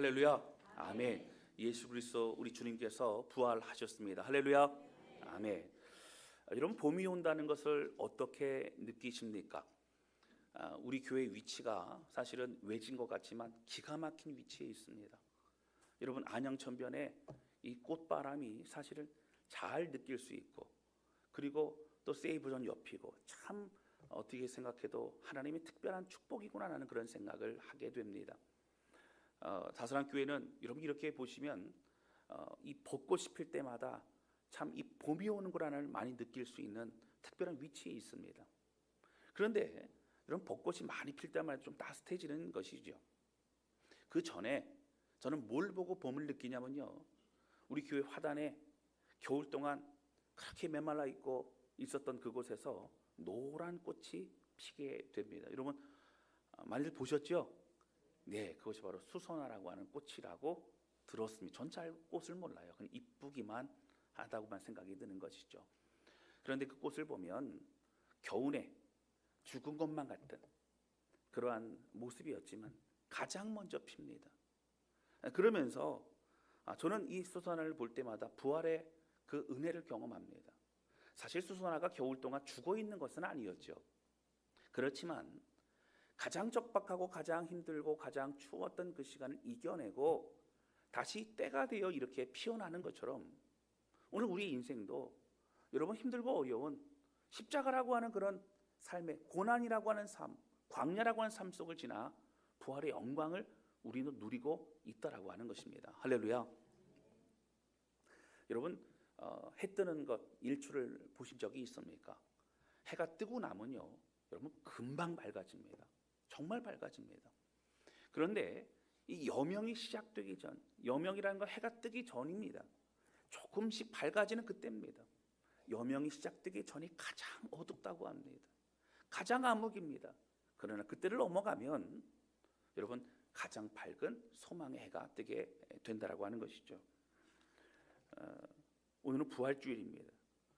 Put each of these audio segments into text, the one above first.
할렐루야. 아멘. 예수 그리스도 우리 주님께서 부활하셨습니다. 할렐루야. 아멘. 여러분, 봄이 온다는 것을 어떻게 느끼십니까? 우리 교회 위치가 사실은 외진 것 같지만 기가 막힌 위치에 있습니다. 여러분, 안양천변에 이 꽃바람이 사실은 잘 느낄 수 있고, 그리고 또 세이브존 옆이고, 참 어떻게 생각해도 하나님의 특별한 축복이구나 하는 그런 생각을 하게 됩니다. 다스랑 교회는 여러분 이렇게 보시면 이 벚꽃이 필 때마다 참 이 봄이 오는 거라는 많이 느낄 수 있는 특별한 위치에 있습니다. 그런데 이런 벚꽃이 많이 필 때마다 좀 따뜻해지는 것이죠. 그 전에 저는 뭘 보고 봄을 느끼냐면요, 우리 교회 화단에 겨울 동안 그렇게 메말라 있고 있었던 그곳에서 노란 꽃이 피게 됩니다. 여러분 많이들 보셨죠? 네, 그것이 바로 수선화라고 하는 꽃이라고 들었습니다. 전 잘 꽃을 몰라요. 그냥 이쁘기만 하다고만 생각이 드는 것이죠. 그런데 그 꽃을 보면 겨우내 죽은 것만 같은 그러한 모습이었지만 가장 먼저 핍니다. 그러면서 저는 이 수선화를 볼 때마다 부활의 그 은혜를 경험합니다. 사실 수선화가 겨울 동안 죽어 있는 것은 아니었죠. 그렇지만 가장 적박하고 가장 힘들고 가장 추웠던 그 시간을 이겨내고 다시 때가 되어 이렇게 피어나는 것처럼 오늘 우리의 인생도 여러분 힘들고 어려운 십자가라고 하는 그런 삶의 고난이라고 하는 삶, 광야라고 하는 삶 속을 지나 부활의 영광을 우리는 누리고 있다라고 하는 것입니다. 할렐루야. 여러분 해 뜨는 것 일출을 보신 적이 있습니까? 해가 뜨고 나면요, 여러분 금방 밝아집니다. 정말 밝아집니다. 그런데 이 여명이 시작되기 전, 여명이라는 건 해가 뜨기 전입니다. 조금씩 밝아지는 그때입니다. 여명이 시작되기 전이 가장 어둡다고 합니다. 가장 암흑입니다. 그러나 그때를 넘어가면 여러분 가장 밝은 소망의 해가 뜨게 된다라고 하는 것이죠. 오늘은 부활주일입니다.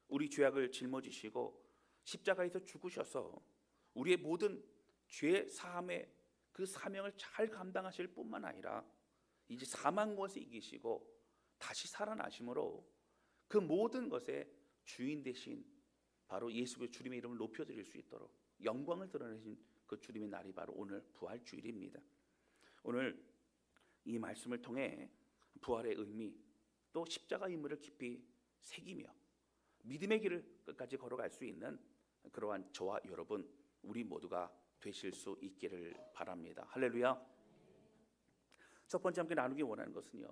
우리 죄악을 짊어지시고 십자가에서 죽으셔서 우리의 모든 죄 사함의 그 사명을 잘 감당하실 뿐만 아니라 이제 사망 것에 이기시고 다시 살아나심으로 그 모든 것의 주인 되신 바로 예수 그리스도 주님의 이름을 높여드릴 수 있도록 영광을 드러내신 그 주님의 날이 바로 오늘 부활주일입니다. 오늘 이 말씀을 통해 부활의 의미 또 십자가 의무를 깊이 새기며 믿음의 길을 끝까지 걸어갈 수 있는 그러한 저와 여러분 우리 모두가 되실 수 있기를 바랍니다. 할렐루야. 첫 번째 함께 나누기 원하는 것은요,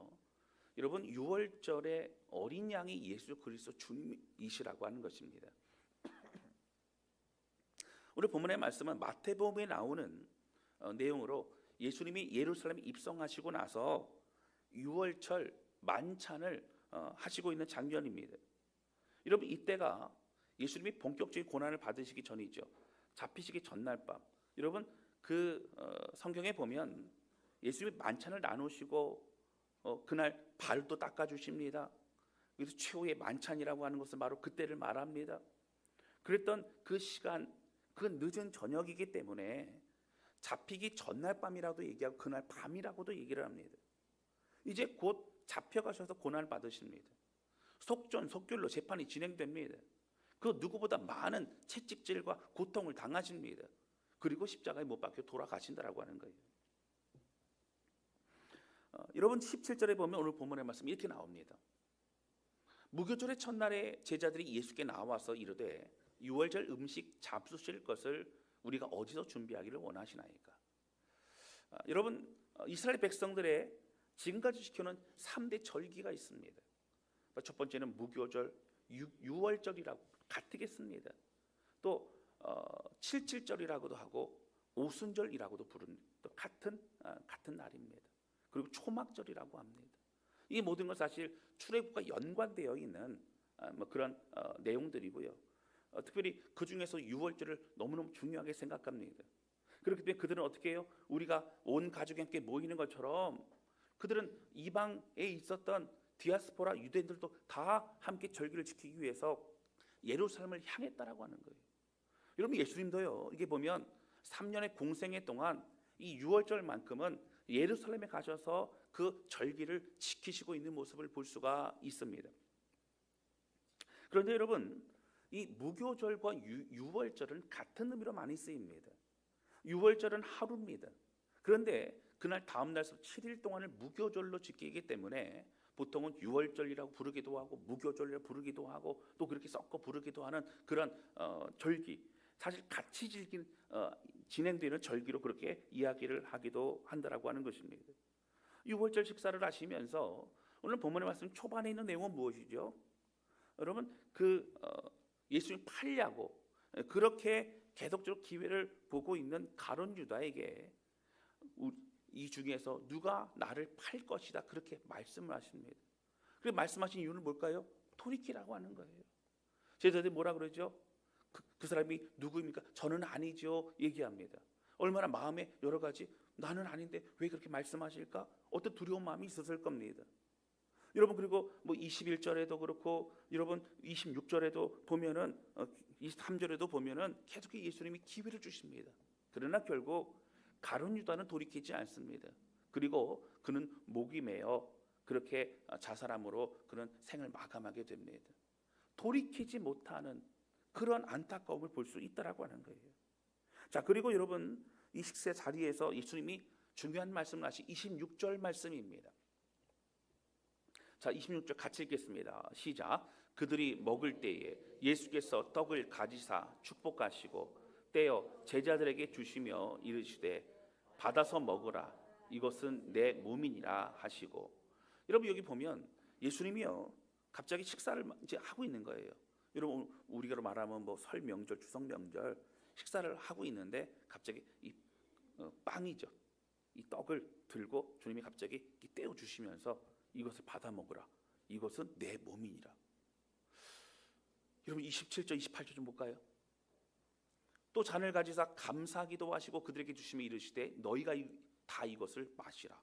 여러분 유월절에 어린 양이 예수 그리스도 주님이시라고 하는 것입니다. 오늘 본문의 말씀은 마태복음에 나오는 내용으로 예수님이 예루살렘에 입성하시고 나서 유월절 만찬을 하시고 있는 장면입니다. 여러분 이때가 예수님이 본격적인 고난을 받으시기 전이죠. 잡히시기 전날 밤. 여러분 그 성경에 보면 예수님이 만찬을 나누시고 그날 발도 닦아주십니다. 그래서 최후의 만찬이라고 하는 것은 바로 그때를 말합니다. 그랬던 그 시간, 그 늦은 저녁이기 때문에 잡히기 전날 밤이라도 얘기하고 그날 밤이라고도 얘기를 합니다. 이제 곧 잡혀가셔서 고난을 받으십니다. 속전속결로 재판이 진행됩니다. 그 누구보다 많은 채찍질과 고통을 당하십니다. 그리고 십자가에 못 박혀 돌아가신다라고 하는 거예요. 여러분 17절에 보면 오늘 본문의 말씀이 이렇게 나옵니다. 무교절의 첫날에 제자들이 예수께 나와서 이르되 유월절 음식 잡수실 것을 우리가 어디서 준비하기를 원하시나이까. 여러분 이스라엘 백성들의 지금까지 지켜놓은 3대 절기가 있습니다. 첫 번째는 무교절, 유월절이라고 가뜩했습니다. 또 77절이라고도 하고 오순절이라고도 부르는 또 같은 날입니다. 그리고 초막절이라고 합니다. 이 모든 건 사실 출애굽과 연관되어 있는 그런 내용들이고요. 특별히 그 중에서 유월절을 너무너무 중요하게 생각합니다. 그렇기 때문에 그들은 어떻게 해요? 우리가 온 가족이 함께 모이는 것처럼 그들은 이방에 있었던 디아스포라 유대인들도 다 함께 절기를 지키기 위해서 예루살렘을 향했다라고 하는 거예요. 여러분 예수님도요, 이게 보면 3년의 공생애 동안 이 유월절만큼은 예루살렘에 가셔서 그 절기를 지키시고 있는 모습을 볼 수가 있습니다. 그런데 여러분, 이 무교절과 유월절은 같은 의미로 많이 쓰입니다. 유월절은 하루입니다. 그런데 그날 다음 날부터 7일 동안을 무교절로 지키기 때문에 보통은 유월절이라고 부르기도 하고 무교절이라고 부르기도 하고 또 그렇게 섞어 부르기도 하는 그런 절기, 사실 같이 진행되는 절기로 그렇게 이야기를 하기도 한다라고 하는 것입니다. 유월절 식사를 하시면서 오늘 본문의 말씀 초반에 있는 내용은 무엇이죠? 여러분, 예수님 팔려고 그렇게 계속적으로 기회를 보고 있는 가룟 유다에게 이 중에서 누가 나를 팔 것이다 그렇게 말씀을 하십니다. 그 말씀하신 이유는 뭘까요? 돌이키라고 하는 거예요. 제자들이 뭐라 그러죠? 그 사람이 누구입니까? 저는 아니죠 얘기합니다. 얼마나 마음에 여러 가지 나는 아닌데 왜 그렇게 말씀하실까? 어떤 두려운 마음이 있었을 겁니다. 여러분, 그리고 뭐 21절에도 그렇고 여러분 26절에도 보면은 23절에도 보면은 계속 예수님이 기회를 주십니다. 그러나 결국 가룟 유다는 돌이키지 않습니다. 그리고 그는 목이 메어 그렇게 자살함으로 그는 생을 마감하게 됩니다. 돌이키지 못하는 그런 안타까움을 볼 수 있다라고 하는 거예요. 자, 그리고 여러분 이 식사 자리에서 예수님이 중요한 말씀을 하신 26절 말씀입니다. 자, 26절 같이 읽겠습니다. 시작. 그들이 먹을 때에 예수께서 떡을 가지사 축복하시고 떼어 제자들에게 주시며 이르시되 받아서 먹으라 이것은 내 몸이니라 하시고. 여러분, 여기 보면 예수님이요 갑자기 식사를 이제 하고 있는 거예요. 여러분, 우리가 말하면 뭐 설 명절, 추석 명절 식사를 하고 있는데 갑자기 이 빵이죠, 이 떡을 들고 주님이 갑자기 떼어 주시면서 이것을 받아 먹으라 이것은 내 몸이니라. 여러분 27절 28절 좀 볼까요? 또 잔을 가지사 감사기도 하시고 그들에게 주시며 이르시되 너희가 다 이것을 마시라.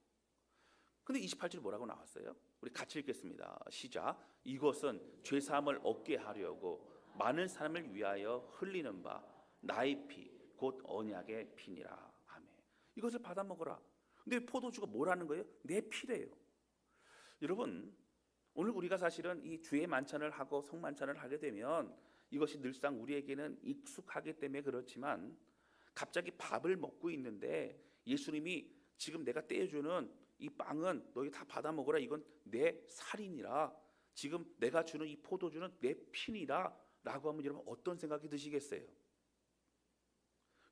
근데 28절에 뭐라고 나왔어요? 우리 같이 읽겠습니다. 시작. 이것은 죄사함을 얻게 하려고 많은 사람을 위하여 흘리는 바 나의 피 곧 언약의 피니라. 아멘. 이것을 받아 먹어라. 근데 포도주가 뭐라는 거예요? 내 피래요. 여러분, 오늘 우리가 사실은 이 주의 만찬을 하고 성만찬을 하게 되면 이것이 늘상 우리에게는 익숙하기 때문에 그렇지만 갑자기 밥을 먹고 있는데 예수님이 지금 내가 떼어주는 이 빵은 너희 다 받아 먹어라 이건 내 살이니라, 지금 내가 주는 이 포도주는 내 피니라 라고 하면 여러분 어떤 생각이 드시겠어요?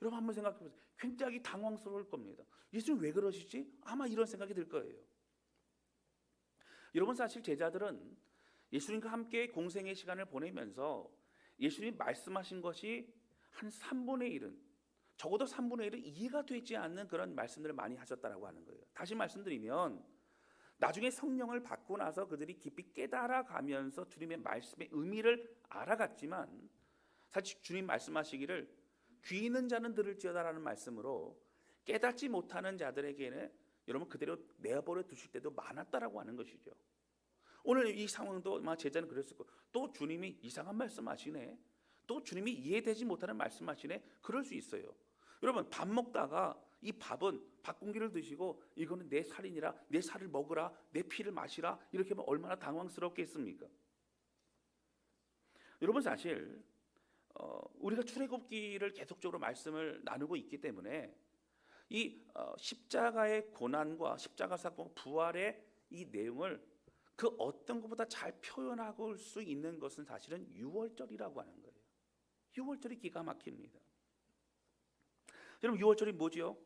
여러분 한번 생각해 보세요. 굉장히 당황스러울 겁니다. 예수님 왜 그러시지? 아마 이런 생각이 들 거예요. 여러분, 사실 제자들은 예수님과 함께 공생의 시간을 보내면서 예수님이 말씀하신 것이 한 3분의 1은, 적어도 3분의 1은 이해가 되지 않는 그런 말씀들을 많이 하셨다라고 하는 거예요. 다시 말씀드리면 나중에 성령을 받고 나서 그들이 깊이 깨달아가면서 주님의 말씀의 의미를 알아갔지만 사실 주님 말씀하시기를 귀 있는 자는 들을지어다라는 말씀으로 깨닫지 못하는 자들에게는 여러분 그대로 내버려 두실 때도 많았다라고 하는 것이죠. 오늘 이 상황도 아마 제자는 그랬을 거예요. 또 주님이 이상한 말씀하시네, 또 주님이 이해되지 못하는 말씀하시네, 그럴 수 있어요. 여러분, 밥 먹다가 이 밥은 밥 공기를 드시고 이거는 내 살이니라, 내 살을 먹으라, 내 피를 마시라 이렇게 하면 얼마나 당황스럽겠습니까? 여러분, 사실 우리가 출애굽기를 계속적으로 말씀을 나누고 있기 때문에 이 십자가의 고난과 십자가 사건 부활의 이 내용을 그 어떤 것보다 잘 표현하고 수 있는 것은 사실은 유월절이라고 하는 거예요. 유월절이 기가 막힙니다. 여러분, 유월절이 뭐지요?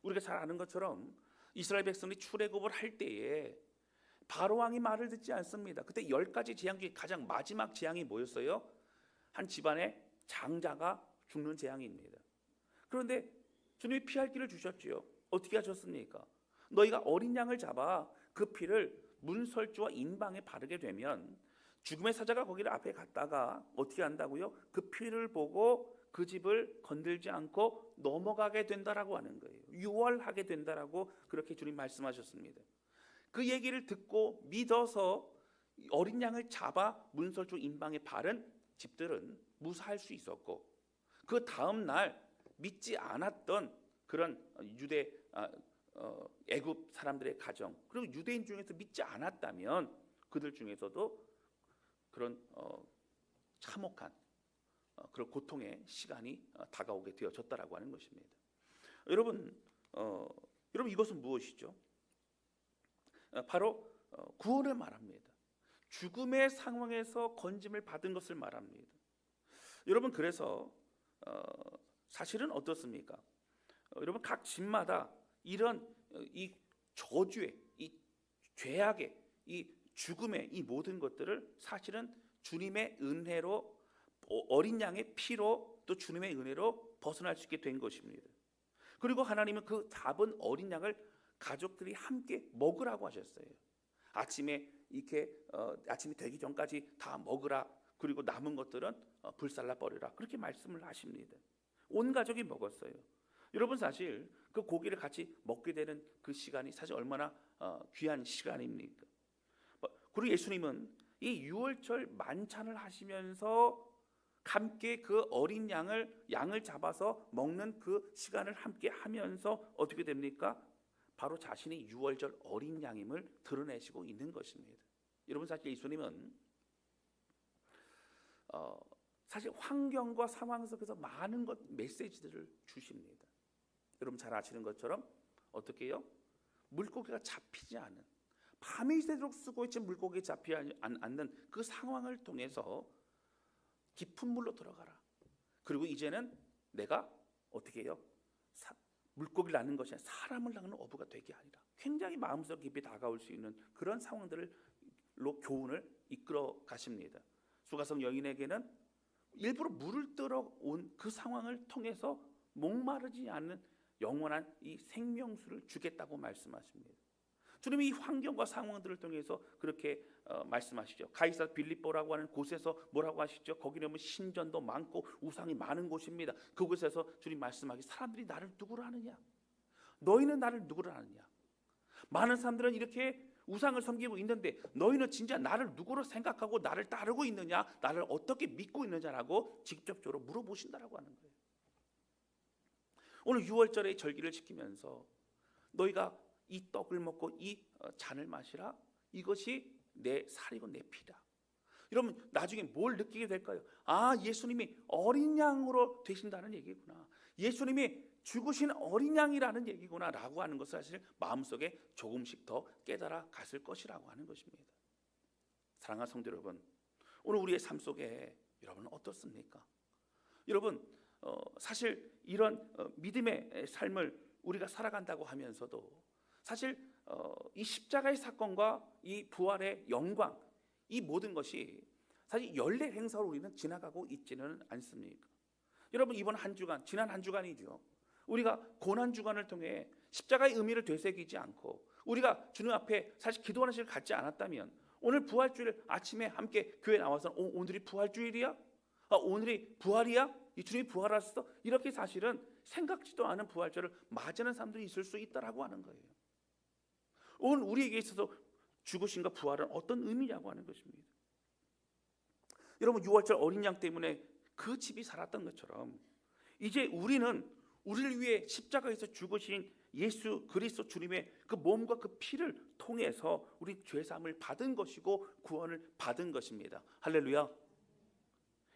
우리가 잘 아는 것처럼 이스라엘 백성이 출애굽을 할 때에 바로 왕이 말을 듣지 않습니다. 그때 10가지 재앙 중에 가장 마지막 재앙이 뭐였어요? 한 집안의 장자가 죽는 재앙입니다. 그런데 주님이 피할 길을 주셨지요. 어떻게 하셨습니까? 너희가 어린 양을 잡아 그 피를 문설주와 인방에 바르게 되면 죽음의 사자가 거기를 앞에 갔다가 어떻게 한다고요? 그 피를 보고 그 집을 건들지 않고 넘어가게 된다라고 하는 거예요. 유월하게 된다라고 그렇게 주님 말씀하셨습니다. 그 얘기를 듣고 믿어서 어린 양을 잡아 문설주 인방에 바른 집들은 무사할 수 있었고, 그 다음 날 믿지 않았던 그런 유대 애굽 사람들의 가정, 그리고 유대인 중에서 믿지 않았다면 그들 중에서도 그런 참혹한 그런 고통의 시간이 다가오게 되어졌다라고 하는 것입니다. 여러분 이것은 무엇이죠? 바로 구원을 말합니다. 죽음의 상황에서 건짐을 받은 것을 말합니다. 여러분, 그래서 사실은 어떻습니까? 여러분, 각 집마다 이런 이 저주의, 이 죄악의, 이 죽음의 이 모든 것들을 사실은 주님의 은혜로, 어린 양의 피로, 또 주님의 은혜로 벗어날 수 있게 된 것입니다. 그리고 하나님은 그 잡은 어린 양을 가족들이 함께 먹으라고 하셨어요. 아침에 이렇게 아침이 되기 전까지 다 먹으라. 그리고 남은 것들은 불살라 버리라. 그렇게 말씀을 하십니다. 온 가족이 먹었어요. 여러분, 사실 그 고기를 같이 먹게 되는 그 시간이 사실 얼마나 귀한 시간입니까? 그리고 예수님은 이 유월절 만찬을 하시면서 함께 그 어린 양을 잡아서 먹는 그 시간을 함께 하면서 어떻게 됩니까? 바로 자신이 유월절 어린 양임을 드러내시고 있는 것입니다. 여러분, 사실 예수님은 사실 환경과 상황 속에서 많은 메시지들을 주십니다. 여러분 잘 아시는 것처럼 어떻게 해요? 물고기가 잡히지 않은, 밤이 새도록 쓰고 있지 물고기 잡히지 않는 그 상황을 통해서 깊은 물로 들어가라. 그리고 이제는 내가 어떻게 해요? 물고기를 낳는 것이 아니라 사람을 낳는 어부가 되게 아니라, 굉장히 마음속 깊이 다가올 수 있는 그런 상황들로 교훈을 이끌어 가십니다. 수가성 여인에게는 일부러 물을 뜨러 온 그 상황을 통해서 목마르지 않는 영원한 이 생명수를 주겠다고 말씀하십니다. 주님이 이 환경과 상황들을 통해서 그렇게 말씀하시죠. 가이사 빌립보라고 하는 곳에서 뭐라고 하시죠? 거기는 신전도 많고 우상이 많은 곳입니다. 그곳에서 주님 말씀하기, 사람들이 나를 누구로 아느냐? 너희는 나를 누구로 아느냐? 많은 사람들은 이렇게 우상을 섬기고 있는데 너희는 진짜 나를 누구로 생각하고 나를 따르고 있느냐? 나를 어떻게 믿고 있느냐라고 직접적으로 물어보신다라고 하는 거예요. 오늘 6월절의 절기를 지키면서 너희가 이 떡을 먹고 이 잔을 마시라. 이것이 내 살이고 내 피다. 여러분, 나중에 뭘 느끼게 될까요? 아, 예수님이 어린 양으로 되신다는 얘기구나. 예수님이 죽으신 어린 양이라는 얘기구나 라고 하는 것을 사실 마음속에 조금씩 더 깨달아 갔을 것이라고 하는 것입니다. 사랑하는 성도 여러분, 오늘 우리의 삶 속에 여러분은 어떻습니까? 여러분, 사실 이런 믿음의 삶을 우리가 살아간다고 하면서도 사실 이 십자가의 사건과 이 부활의 영광, 이 모든 것이 사실 연례 행사로 우리는 지나가고 있지는 않습니까? 여러분, 이번 한 주간, 지난 한 주간이죠. 우리가 고난 주간을 통해 십자가의 의미를 되새기지 않고 우리가 주님 앞에 사실 기도하는 시간을 갖지 않았다면 오늘 부활주일 아침에 함께 교회 나와서 오늘이 부활주일이야? 오늘이 부활이야? 이 주님이 부활하셨어? 이렇게 사실은 생각지도 않은 부활절을 맞이하는 사람들이 있을 수 있다라고 하는 거예요. 오늘 우리에게 있어서 죽으심과 부활은 어떤 의미냐고 하는 것입니다. 여러분, 6월절 어린 양 때문에 그 집이 살았던 것처럼 이제 우리는 우리를 위해 십자가에서 죽으신 예수 그리스도 주님의 그 몸과 그 피를 통해서 우리 죄사함을 받은 것이고 구원을 받은 것입니다. 할렐루야.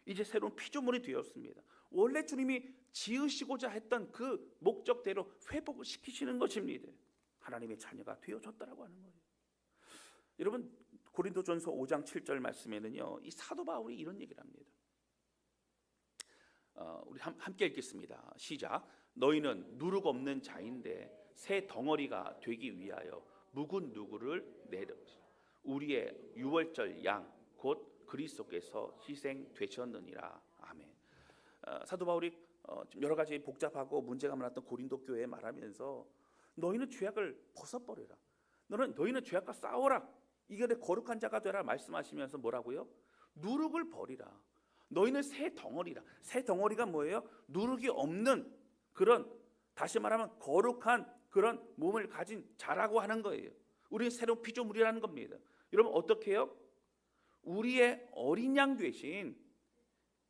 이제 새로운 피조물이 되었습니다. 원래 주님이 지으시고자 했던 그 목적대로 회복을 시키시는 것입니다. 하나님의 자녀가 되어졌다라고 하는 거예요. 여러분, 고린도전서 5장 7절 말씀에는요, 이 사도 바울이 이런 얘기를 합니다. 우리 함께 읽겠습니다. 시작. 너희는 누룩 없는 자인데 새 덩어리가 되기 위하여 묵은 누구를 내려 우리의 유월절 양 곧 그리스도께서 희생되셨느니라. 아멘. 사도 바울이 여러 가지 복잡하고 문제가 많았던 고린도 교회에 말하면서 너희는 죄악을 벗어버려라. 너희는 죄악과 싸워라. 이게 내 거룩한 자가 되라 말씀하시면서 뭐라고요? 누룩을 버리라. 너희는 새 덩어리라. 새 덩어리가 뭐예요? 누룩이 없는 그런, 다시 말하면 거룩한 그런 몸을 가진 자라고 하는 거예요. 우리는 새로운 피조물이라는 겁니다. 여러분, 어떻게 해요? 우리의 어린 양 되신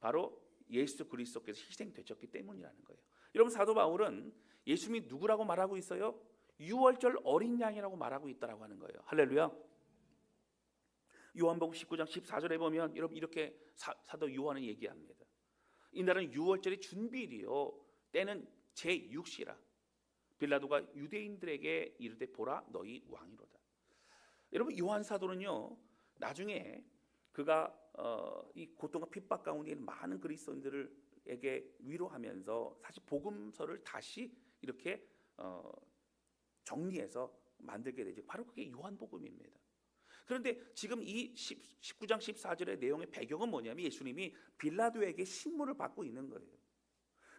바로 예수 그리스도께서 희생되셨기 때문이라는 거예요. 여러분, 사도 바울은 예수님이 누구라고 말하고 있어요? 유월절 어린 양이라고 말하고 있다라고 하는 거예요. 할렐루야. 요한복음 19장 14절에 보면 여러분 이렇게 사도 요한은 얘기합니다. 이날은 유월절의 준비일이요 때는 제6시라. 빌라도가 유대인들에게 이르되 보라 너희 왕이로다. 여러분 요한 사도는요 나중에 그가 이 고통과 핍박 가운데 있는 많은 그리스도인들에게 위로하면서 사실 복음서를 다시 이렇게 정리해서 만들게 되죠. 바로 그게 요한복음입니다. 그런데 지금 이 19장 14절의 내용의 배경은 뭐냐면 예수님이 빌라도에게 신문을 받고 있는 거예요.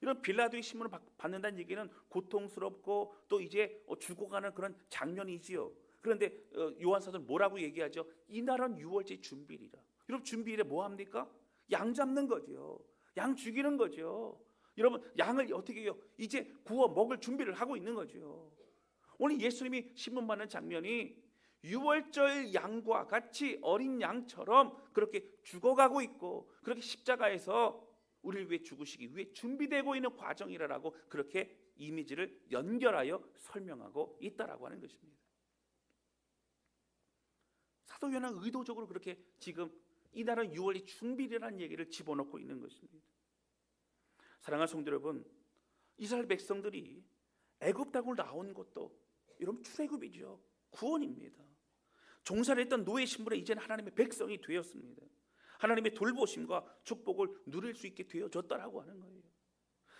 이런 빌라도의 신문을 받는다는 얘기는 고통스럽고 또 이제 죽어가는 그런 장면이지요. 그런데 요한 사도는 뭐라고 얘기하죠? 이날은 유월절 준비일이라. 여러분 준비일에 뭐 합니까? 양 잡는 거죠. 양 죽이는 거죠. 여러분 양을 어떻게 해요? 이제 구워 먹을 준비를 하고 있는 거죠. 오늘 예수님이 신문 받는 장면이 유월절 양과 같이 어린 양처럼 그렇게 죽어가고 있고 그렇게 십자가에서 우리를 위해 죽으시기 위해 준비되고 있는 과정이라고 그렇게 이미지를 연결하여 설명하고 있다라고 하는 것입니다. 사도 요한은 의도적으로 그렇게 지금 이날은 유월의 준비라는 얘기를 집어넣고 있는 것입니다. 사랑하는 성도 여러분, 이스라엘 백성들이 애굽 땅으로 나온 것도 여러분 출애굽이죠. 구원입니다. 종살이 했던 노예 신분에 이제는 하나님의 백성이 되었습니다. 하나님의 돌보심과 축복을 누릴 수 있게 되어졌다라고 하는 거예요.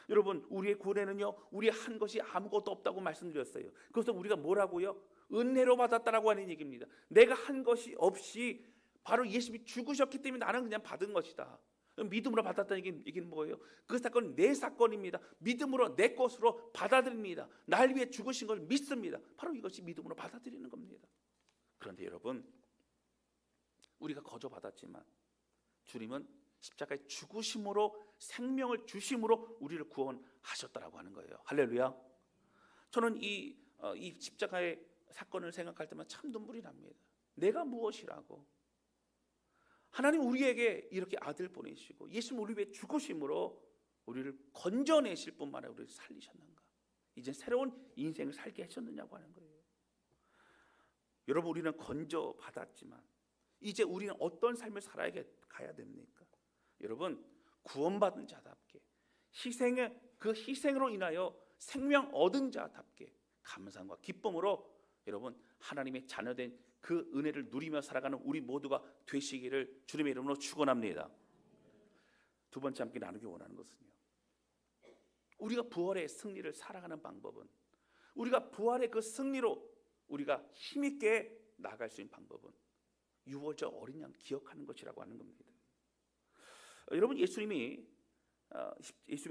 여러분 우리의 구원에는요 우리 한 것이 아무것도 없다고 말씀드렸어요. 그것은 우리가 뭐라고요? 은혜로 받았다라고 하는 얘기입니다. 내가 한 것이 없이 바로 예수님이 죽으셨기 때문에 나는 그냥 받은 것이다. 믿음으로 받았다는 얘기는 뭐예요? 그 사건은 내 사건입니다. 믿음으로 내 것으로 받아들입니다. 날 위해 죽으신 걸 믿습니다. 바로 이것이 믿음으로 받아들이는 겁니다. 그런데 여러분 우리가 거저 받았지만 주님은 십자가의 죽으심으로 생명을 주심으로 우리를 구원하셨다라고 하는 거예요. 할렐루야. 저는 이 십자가의 사건을 생각할 때만 참 눈물이 납니다. 내가 무엇이라고 하나님 우리에게 이렇게 아들 보내시고 예수님 우리 위해 죽으심으로 우리를 건져내실 뿐만 아니라 우리를 살리셨는가? 이제 새로운 인생을 살게 하셨느냐고 하는 거예요. 여러분 우리는 건져 받았지만 이제 우리는 어떤 삶을 살아야 가야 됩니까? 여러분 구원받은 자답게 그 희생으로 인하여 생명 얻은 자답게 감사와 기쁨으로 여러분 하나님의 자녀된 그 은혜를 누리며 살아가는 우리 모두가 되시기를 주님의 이름으로 축원합니다. 두 번째 함께 나누기 원하는 것은요, 우리가 부활의 승리를 살아가는 방법은 우리가 부활의 그 승리로 우리가 힘있게 나아갈 수 있는 방법은 유월절 어린 양 기억하는 것이라고 하는 겁니다. 여러분 예수님이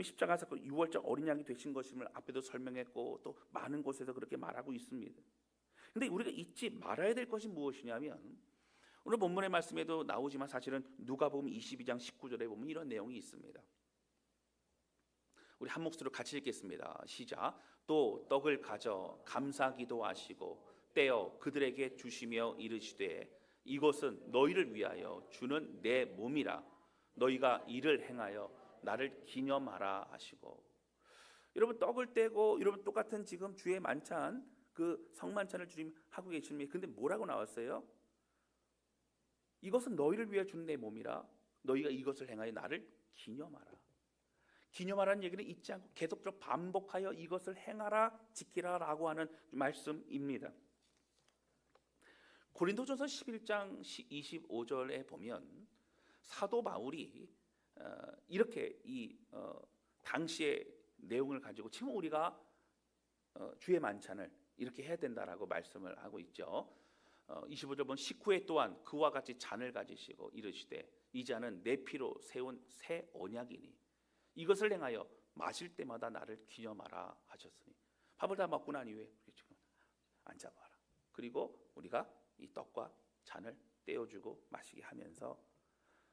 십자가 사건 유월절 어린 양이 되신 것임을 앞에도 설명했고 또 많은 곳에서 그렇게 말하고 있습니다. 그런데 우리가 잊지 말아야 될 것이 무엇이냐면 오늘 본문의 말씀에도 나오지만 사실은 누가복음 22장 19절에 보면 이런 내용이 있습니다. 우리 한 목소리로 같이 읽겠습니다. 시작. 또 떡을 가져 감사기도 하시고 떼어 그들에게 주시며 이르시되 이것은 너희를 위하여 주는 내 몸이라 너희가 이를 행하여 나를 기념하라 하시고. 여러분 떡을 떼고 여러분 똑같은 지금 주의 만찬 그 성만찬을 주님 하고 계십니다. 근데 뭐라고 나왔어요? 이것은 너희를 위하여 주는 내 몸이라 너희가 이것을 행하여 나를 기념하라. 기념하라는 얘기는 잊지 않고 계속적으로 반복하여 이것을 행하라 지키라라고 하는 말씀입니다. 고린도전서 11장 25절에 보면 사도 바울이 이렇게 당시의 내용을 가지고 지금 우리가 주의 만찬을 이렇게 해야 된다라고 말씀을 하고 있죠. 25절 보면 식후에 또한 그와 같이 잔을 가지시고 이르시되 이 잔은 내 피로 세운 새 언약이니 이것을 행하여 마실 때마다 나를 기념하라 하셨으니 밥을 다 먹고 난 이후에 지금 앉아봐라. 그리고 우리가 이 떡과 잔을 떼어주고 마시게 하면서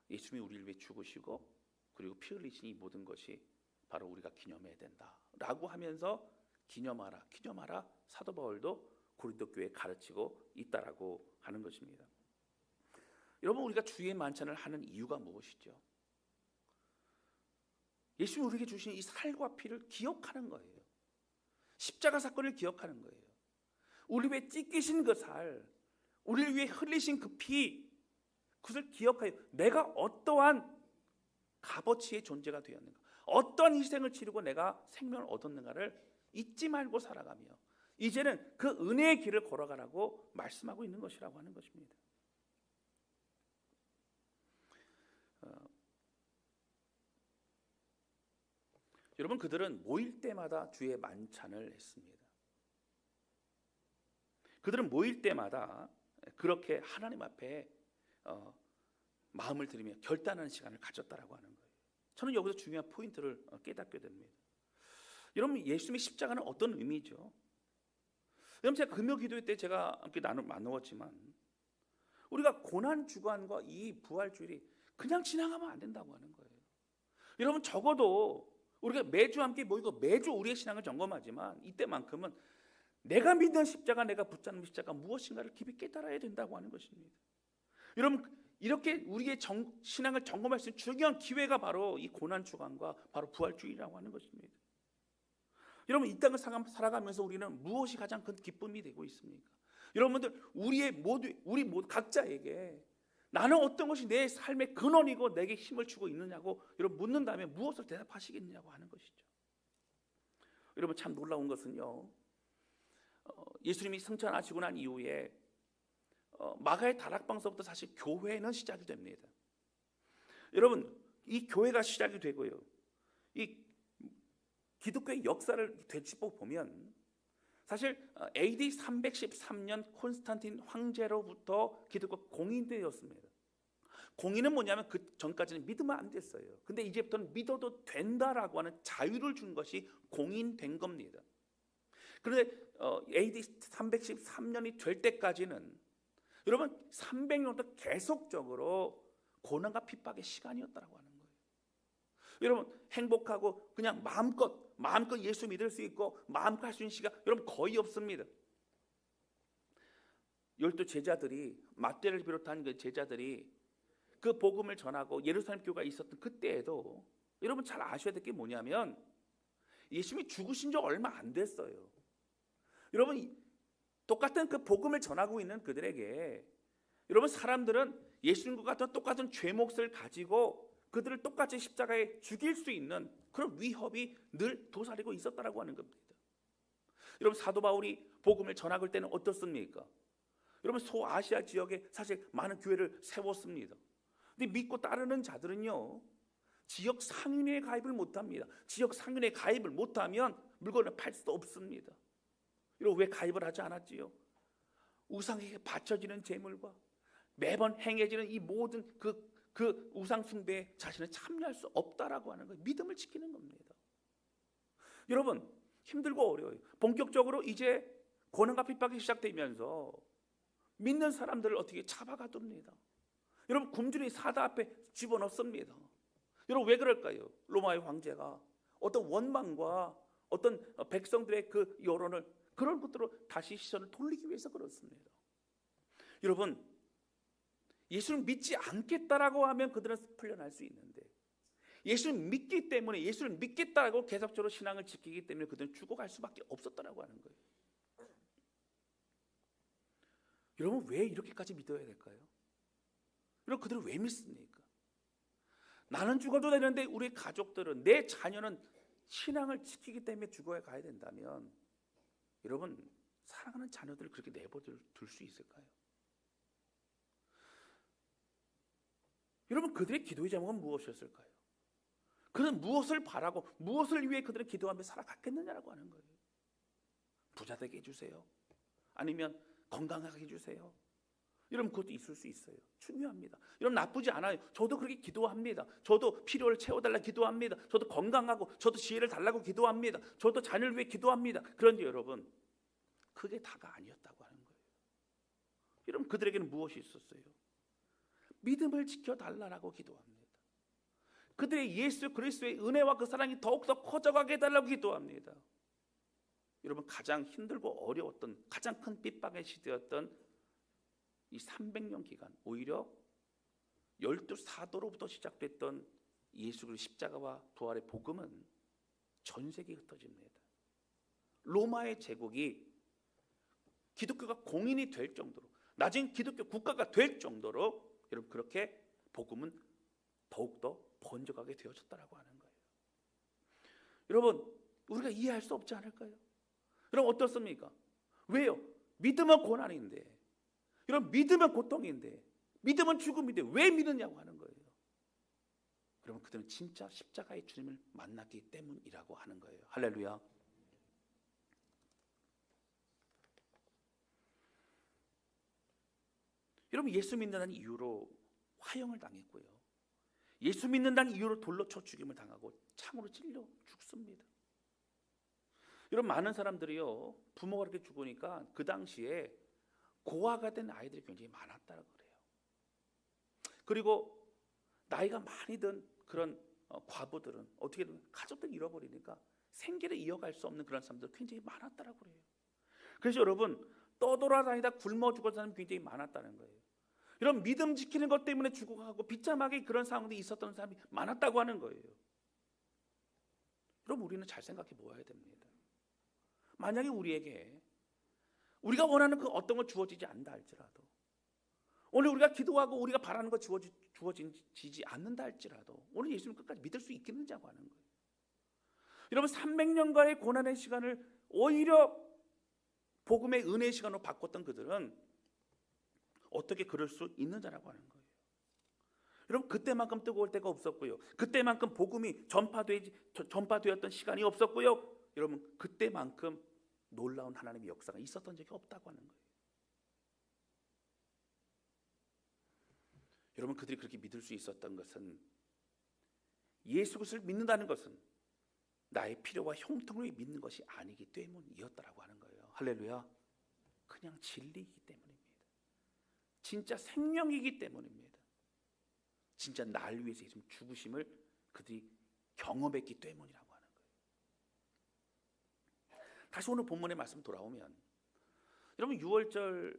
예수님이 우리를 위해 죽으시고 그리고 피 흘리신 이 모든 것이 바로 우리가 기념해야 된다라고 하면서 기념하라 사도 바울도 고린도 교회에 가르치고 있다라고 하는 것입니다. 여러분 우리가 주의 만찬을 하는 이유가 무엇이죠? 예수님이 우리에게 주신 이 살과 피를 기억하는 거예요. 십자가 사건을 기억하는 거예요. 우리 위해 찢기신 그 살, 우리를 위해 흘리신 그 피, 그것을 기억하여 내가 어떠한 값어치의 존재가 되었는가, 어떤 희생을 치르고 내가 생명을 얻었는가를 잊지 말고 살아가며 이제는 그 은혜의 길을 걸어가라고 말씀하고 있는 것이라고 하는 것입니다. 여러분, 그들은 모일 때마다 주의 만찬을 했습니다. 그들은 모일 때마다 그렇게 하나님 앞에 마음을 들이며 결단하는 시간을 가졌다라고 하는 거예요. 저는 여기서 중요한 포인트를 깨닫게 됩니다. 여러분, 예수님의 십자가는 어떤 의미죠? 여러분, 제가 금요 기도 때 제가 함께 나누었지만 우리가 고난 주간과 이 부활주일이 그냥 지나가면 안 된다고 하는 거예요. 여러분, 적어도 우리가 매주 함께 모이고 매주 우리의 신앙을 점검하지만 이때만큼은 내가 믿는 십자가, 내가 붙잡는 십자가 무엇인가를 깊이 깨달아야 된다고 하는 것입니다. 여러분, 이렇게 우리의 신앙을 점검할 수 있는 중요한 기회가 바로 이 고난 주간과 바로 부활주일이라고 하는 것입니다. 여러분, 이 땅을 살아가면서 우리는 무엇이 가장 큰 기쁨이 되고 있습니까? 여러분들, 우리 모두 각자에게 나는 어떤 것이 내 삶의 근원이고 내게 힘을 주고 있느냐고 여러분 묻는다면 무엇을 대답하시겠느냐고 하는 것이죠. 여러분, 참 놀라운 것은요, 예수님이 승천하시고 난 이후에 마가의 다락방서부터 사실 교회는 시작이 됩니다. 여러분, 이 교회가 시작이 되고요, 이 기독교의 역사를 되짚어 보면 사실 AD 313년 콘스탄틴 황제로부터 기독교가 공인되었습니다. 공인은 뭐냐면 그 전까지는 믿으면 안 됐어요. 근데 이제부터는 믿어도 된다라고 하는 자유를 준 것이 공인된 겁니다. 그런데 AD 313년이 될 때까지는 여러분 300년 동안 계속적으로 고난과 핍박의 시간이었다라고 하는 거예요. 여러분, 행복하고 그냥 마음껏 예수 믿을 수 있고 마음껏 할 수 있는 시간 여러분 거의 없습니다. 12 제자들이, 마태를 비롯한 그 제자들이 그 복음을 전하고 예루살렘 교회가 있었던 그때에도 여러분 잘 아셔야 될 게 뭐냐면 예수님이 죽으신 지 얼마 안 됐어요. 여러분, 똑같은 그 복음을 전하고 있는 그들에게 여러분, 사람들은 예수님과 같은 똑같은 죄 몫을 가지고 그들을 똑같이 십자가에 죽일 수 있는 그런 위협이 늘 도사리고 있었다라고 하는 겁니다. 여러분, 사도 바울이 복음을 전하고 할 때는 어떻습니까? 여러분, 소아시아 지역에 사실 많은 교회를 세웠습니다. 근데 믿고 따르는 자들은요, 지역 상인회에 가입을 못합니다. 지역 상인회에 가입을 못하면 물건을 팔 수도 없습니다. 여러분, 왜 가입을 하지 않았지요? 우상에게 바쳐지는 제물과 매번 행해지는 이 모든 그 우상 숭배에 자신을 참여할 수 없다라고 하는 거예요. 믿음을 지키는 겁니다. 여러분, 힘들고 어려워요. 본격적으로 이제 고난과 핍박이 시작되면서 믿는 사람들을 어떻게 잡아가둡니다. 여러분, 굶주린 사다 앞에 집어넣습니다. 여러분, 왜 그럴까요? 로마의 황제가 어떤 원망과 어떤 백성들의 그 여론을 그런 것들로 다시 시선을 돌리기 위해서 그렇습니다. 여러분, 예수를 믿지 않겠다라고 하면 그들은 풀려날 수 있는데 예수를 믿기 때문에, 예수를 믿겠다라고 계속적으로 신앙을 지키기 때문에 그들은 죽어갈 수밖에 없었다라고 하는 거예요. 여러분, 왜 이렇게까지 믿어야 될까요? 여러분, 그들은 왜 믿습니까? 나는 죽어도 되는데 우리 가족들은, 내 자녀는 신앙을 지키기 때문에 죽어야 가야 된다면 여러분, 사랑하는 자녀들을 그렇게 내버려 둘 수 있을까요? 여러분, 그들의 기도의 제목은 무엇이었을까요? 그는 무엇을 바라고 무엇을 위해 그들은 기도하며 살아갔겠느냐라고 하는 거예요. 부자 되게 해주세요. 아니면 건강하게 해주세요. 여러분, 그것도 있을 수 있어요. 중요합니다. 여러분, 나쁘지 않아요. 저도 그렇게 기도합니다. 저도 필요를 채워달라 기도합니다. 저도 건강하고, 저도 지혜를 달라고 기도합니다. 저도 자녀를 위해 기도합니다. 그런데 여러분, 그게 다가 아니었다고 하는 거예요. 여러분, 그들에게는 무엇이 있었어요? 믿음을 지켜달라고 기도합니다. 그들의 예수 그리스도의 은혜와 그 사랑이 더욱더 커져가게 해달라고 기도합니다. 여러분, 가장 힘들고 어려웠던, 가장 큰 핍박의 시대였던 이 300년 기간, 오히려 12 사도로부터 시작됐던 예수 그리스도 십자가와 부활의 복음은 전 세계에 흩어집니다. 로마의 제국이 기독교가 공인이 될 정도로, 나중에 기독교 국가가 될 정도로 여러분 그렇게 복음은 더욱더 번져가게 되어졌다라고 하는 거예요. 여러분 우리가 이해할 수 없지 않을까요? 여러분 어떻습니까? 왜요? 믿음은 고난인데, 여러분 믿음은 고통인데, 믿음은 죽음인데 왜 믿느냐고 하는 거예요. 여러분 그들은 진짜 십자가의 주님을 만났기 때문이라고 하는 거예요. 할렐루야. 여러분 예수 믿는다는 이유로 화형을 당했고요, 예수 믿는다는 이유로 돌로 쳐 죽임을 당하고 창으로 찔려 죽습니다. 여러분 많은 사람들이요, 부모가 그렇게 죽으니까 그 당시에 고아가 된 아이들이 굉장히 많았다고 그래요. 그리고 나이가 많이 든 그런 과부들은 어떻게든 가족들 잃어버리니까 생계를 이어갈 수 없는 그런 사람들 굉장히 많았다고 그래요. 그래서 여러분 떠돌아다니다 굶어 죽었던 사람이 굉장히 많았다는 거예요. 이런 믿음 지키는 것 때문에 죽어가고 비참하게 그런 상황들이 있었던 사람이 많았다고 하는 거예요. 여러분 우리는 잘 생각해 보아야 됩니다. 만약에 우리에게 우리가 원하는 그 어떤 걸 주어지지 않는다 할지라도, 오늘 우리가 기도하고 우리가 바라는 거 주어지지 않는다 할지라도 오늘 예수님 끝까지 믿을 수 있겠는지 하고 하는 거예요. 여러분 300년간의 고난의 시간을 오히려 복음의 은혜의 시간으로 바꿨던 그들은 어떻게 그럴 수 있는지라고 하는 거예요. 여러분 그때만큼 뜨거울 때가 없었고요, 그때만큼 복음이 전파되었던 시간이 없었고요, 여러분 그때만큼 놀라운 하나님의 역사가 있었던 적이 없다고 하는 거예요. 여러분 그들이 그렇게 믿을 수 있었던 것은, 예수 그리스도를 믿는다는 것은 나의 필요와 형통을 믿는 것이 아니기 때문이었다라고 하는 거예요. 할렐루야. 그냥 진리이기 때문입니다. 진짜 생명이기 때문입니다. 진짜 날 위해서 예수님 죽으심을 그들이 경험했기 때문이라고 하는 거예요. 다시 오늘 본문의 말씀 돌아오면, 여러분 6월절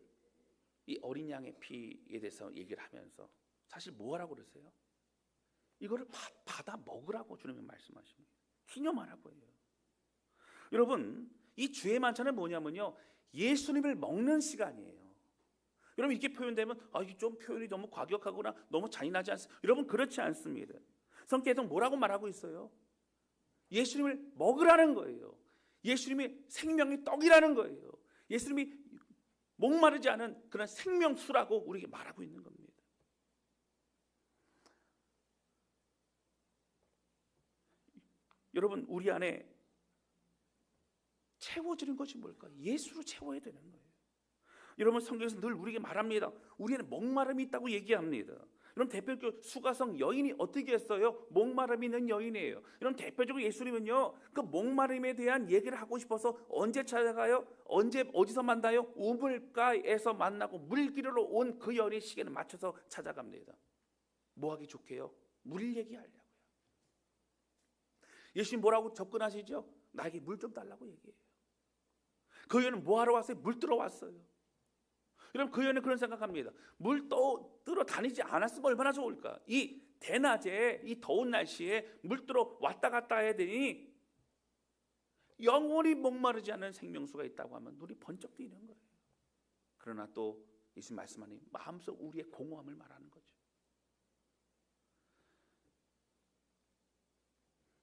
이 어린 양의 피에 대해서 얘기를 하면서 사실 뭐 하라고 그러세요? 이거를 받아 먹으라고 주님이 말씀하십니다. 기념하라고 해요. 여러분 이 주의 만찬은 뭐냐면요, 예수님을 먹는 시간이에요. 여러분 이렇게 표현되면 이게 좀 표현이 너무 과격하거나 너무 잔인하지 않습니까? 여러분 그렇지 않습니다. 성경에서 뭐라고 말하고 있어요? 예수님을 먹으라는 거예요. 예수님이 생명의 떡이라는 거예요. 예수님이 목마르지 않은 그런 생명수라고 우리에게 말하고 있는 겁니다. 여러분 우리 안에 채워지는 것이 뭘까? 예수로 채워야 되는 거예요. 여러분 성경에서 늘 우리에게 말합니다. 우리는 목마름이 있다고 얘기합니다. 여러분 대표적으로 수가성 여인이 어떻게 했어요? 목마름이 있는 여인이에요. 여러분 대표적으로 예수님은요, 그 목마름에 대한 얘기를 하고 싶어서 언제 찾아가요? 어디서 만나요? 우물가에서 만나고 물기르러 온 그 여인의 시계를 맞춰서 찾아갑니다. 뭐 하기 좋게요? 물 얘기하려고요. 예수님 뭐라고 접근하시죠? 나에게 물 좀 달라고 얘기해요. 그 여인은 뭐 하러 왔어요? 물 뜨러 왔어요. 여러분 그 여인은 그런 생각합니다. 물 뜨러 다니지 않았으면 얼마나 좋을까? 이 대낮에 이 더운 날씨에 물 뜨러 왔다 갔다 해야 되니 영원히 목마르지 않은 생명수가 있다고 하면 눈이 번쩍 뜨이는 거예요. 그러나 또 예수님 말씀하니 마음속 우리의 공허함을 말하는 거죠.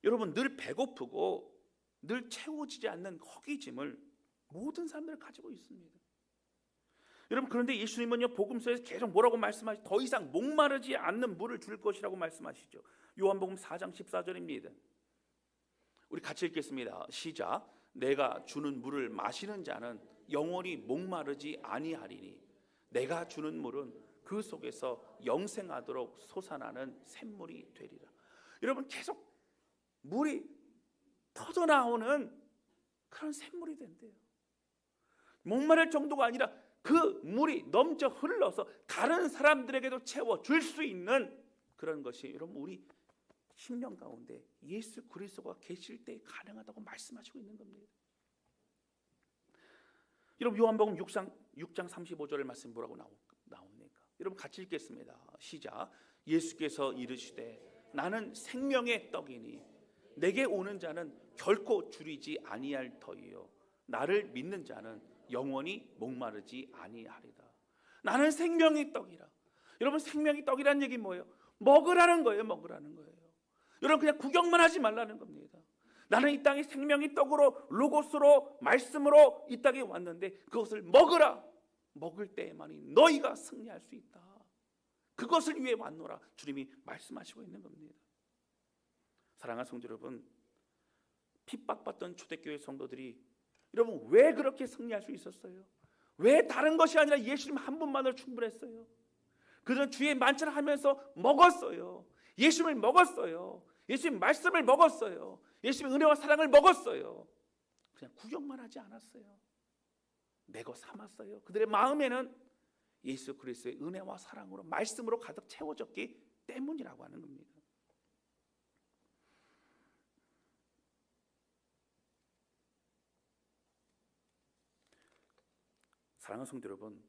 여러분 늘 배고프고 늘 채워지지 않는 허기짐을 모든 사람들이 가지고 있습니다. 여러분 그런데 예수님은요 복음서에서 계속 뭐라고 말씀하시죠? 더 이상 목마르지 않는 물을 줄 것이라고 말씀하시죠. 요한복음 4장 14절입니다. 우리 같이 읽겠습니다. 시작. 내가 주는 물을 마시는 자는 영원히 목마르지 아니하리니 내가 주는 물은 그 속에서 영생하도록 솟아나는 샘물이 되리라. 여러분 계속 물이 터져나오는 그런 샘물이 된대요. 목마를 정도가 아니라 그 물이 넘쳐 흘러서 다른 사람들에게도 채워줄 수 있는 그런 것이 여러분 우리 심령 가운데 예수 그리스도가 계실 때 가능하다고 말씀하시고 있는 겁니다. 여러분 요한복음 6장 35절의 말씀 뭐라고 나옵니까? 여러분 같이 읽겠습니다. 시작. 예수께서 이르시되 나는 생명의 떡이니 내게 오는 자는 결코 줄이지 아니할 터이요 나를 믿는 자는 영원히 목마르지 아니하리다. 나는 생명의 떡이라. 여러분, 생명의 떡이라는 얘기 뭐예요? 먹으라는 거예요. 먹으라는 거예요. 여러분, 그냥 구경만 하지 말라는 겁니다. 나는 이 땅에 생명의 떡으로, 로고스로, 말씀으로 이 땅에 왔는데 그것을 먹으라. 먹을 때에만이 너희가 승리할 수 있다. 그것을 위해 왔노라. 주님이 말씀하시고 있는 겁니다. 사랑하는 성도 여러분, 핍박받던 초대교회 성도들이 여러분 왜 그렇게 승리할 수 있었어요? 왜 다른 것이 아니라 예수님 한 분만으로 충분했어요? 그들은 주의 만찬을 하면서 먹었어요. 예수님을 먹었어요. 예수님 말씀을 먹었어요. 예수님의 은혜와 사랑을 먹었어요. 그냥 구경만 하지 않았어요. 내거 삼았어요. 그들의 마음에는 예수 그리스도의 은혜와 사랑으로, 말씀으로 가득 채워졌기 때문이라고 하는 겁니다. 사랑하는 성도 여러분,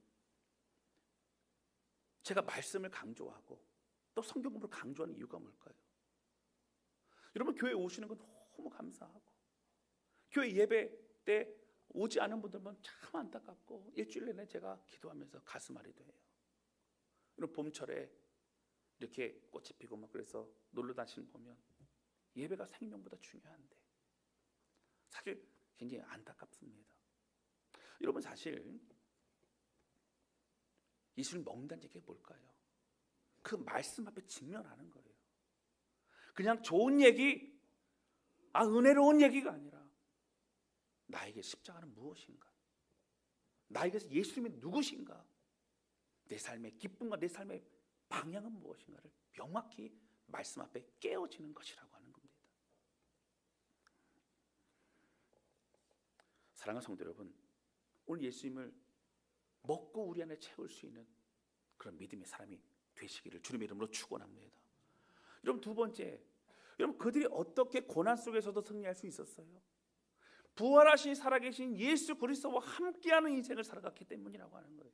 제가 말씀을 강조하고 또 성경 공부를 강조하는 이유가 뭘까요? 여러분, 교회 오시는 건 너무 감사하고, 교회 예배 때 오지 않은 분들은 참 안타깝고, 일주일 내내 제가 기도하면서 가슴 앓이 돼요. 여러분, 봄철에 이렇게 꽃이 피고 막 그래서 놀러 다니는 보면 예배가 생명보다 중요한데 사실 굉장히 안타깝습니다. 여러분, 사실 예수를 먹는다는 얘기가 뭘까요? 그 말씀 앞에 직면하는 거예요. 그냥 좋은 얘기, 은혜로운 얘기가 아니라 나에게 십자가는 무엇인가? 나에게서 예수님이 누구신가? 내 삶의 기쁨과 내 삶의 방향은 무엇인가를 명확히 말씀 앞에 깨어지는 것이라고 하는 겁니다. 사랑하는 성도 여러분, 오늘 예수님을 먹고 우리 안에 채울 수 있는 그런 믿음의 사람이 되시기를 주님의 이름으로 축원합니다. 여러분, 두 번째, 여러분 그들이 어떻게 고난 속에서도 승리할 수 있었어요? 부활하신 살아계신 예수 그리스도와 함께하는 인생을 살아갔기 때문이라고 하는 거예요.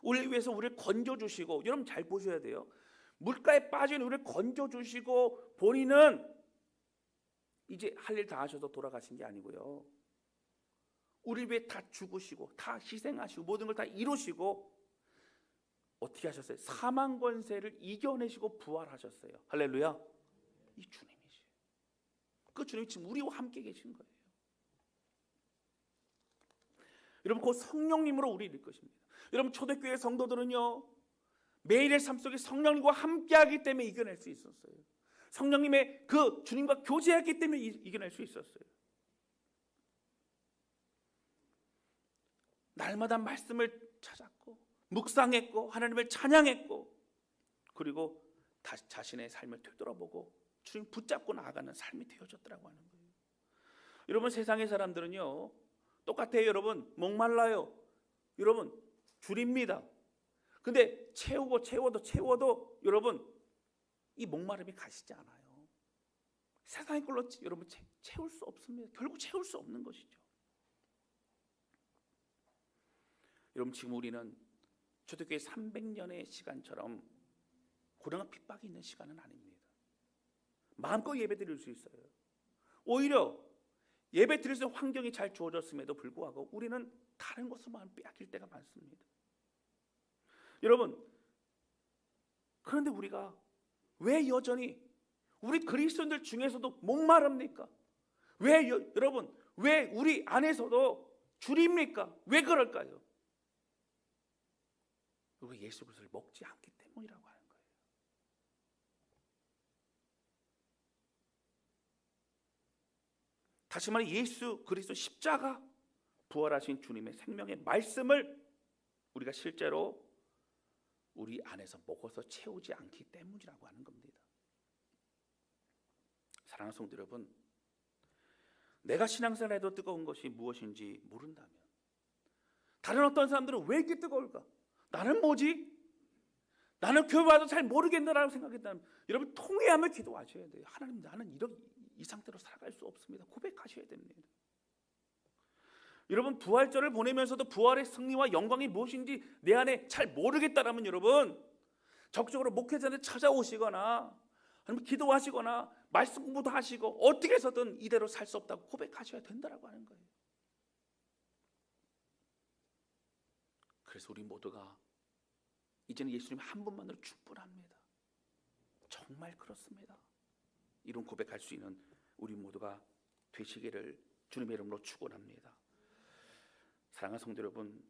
우리를 위해서 우리를 건져주시고, 여러분 잘 보셔야 돼요. 물가에 빠진 우리를 건져주시고 본인은 이제 할 일 다 하셔서 돌아가신 게 아니고요, 우리를 위해 다 죽으시고 다 희생하시고 모든 걸 다 이루시고 어떻게 하셨어요? 사망 권세를 이겨내시고 부활하셨어요. 할렐루야. 이 주님이시죠. 그 주님이 지금 우리와 함께 계신 거예요. 여러분, 그 성령님으로 우리를 이끌 것입니다. 여러분, 초대교회 성도들은요, 매일의 삶 속에 성령님과 함께하기 때문에 이겨낼 수 있었어요. 성령님의 그 주님과 교제했기 때문에 이겨낼 수 있었어요. 날마다 말씀을 찾았고 묵상했고 하나님을 찬양했고, 그리고 다시 자신의 삶을 되돌아보고 주님 붙잡고 나아가는 삶이 되어졌더라고 하는 거예요. 여러분, 세상의 사람들은요 똑같아요. 여러분, 목말라요. 여러분, 줄입니다. 근데 채워도 여러분 이 목마름이 가시지 않아요. 세상의 걸로 여러분 채울 수 없습니다. 결국 채울 수 없는 것이죠. 여러분, 지금 우리는 초대교회 300년의 시간처럼 고난과 핍박이 있는 시간은 아닙니다. 마음껏 예배 드릴 수 있어요. 오히려 예배 드릴 수 있는 환경이 잘 주어졌음에도 불구하고 우리는 다른 것으로만 빼앗길 때가 많습니다. 여러분, 그런데 우리가 왜 여전히 우리 그리스도인들 중에서도 목마릅니까? 여러분, 왜 우리 안에서도 줄입니까? 왜 그럴까요? 우리 예수 그리스도를 먹지 않기 때문이라고 하는 거예요. 다시 말해, 예수 그리스도 십자가, 부활하신 주님의 생명의 말씀을 우리가 실제로 우리 안에서 먹어서 채우지 않기 때문이라고 하는 겁니다. 사랑하는 성도 여러분, 내가 신앙생활을 해도 뜨거운 것이 무엇인지 모른다면, 다른 어떤 사람들은 왜 이렇게 뜨거울까? 나는 뭐지? 나는 교회 와도 잘 모르겠다라고 생각했다면, 여러분 통회하며 기도하셔야 돼요. 하나님, 나는 이 상태로 살아갈 수 없습니다. 고백하셔야 됩니다. 여러분, 부활절을 보내면서도 부활의 승리와 영광이 무엇인지 내 안에 잘 모르겠다라면, 여러분 적극적으로 목회자한테 찾아오시거나 아니면 기도하시거나 말씀 공부도 하시고 어떻게 해서든 이대로 살 수 없다고 고백하셔야 된다라고 하는 거예요. 그래서 우리 모두가 이제는 예수님 한 분만으로 충분합니다. 정말 그렇습니다. 이런 고백할 수 있는 우리 모두가 되시기를 주님의 이름으로 축원합니다. 사랑하는 성도 여러분,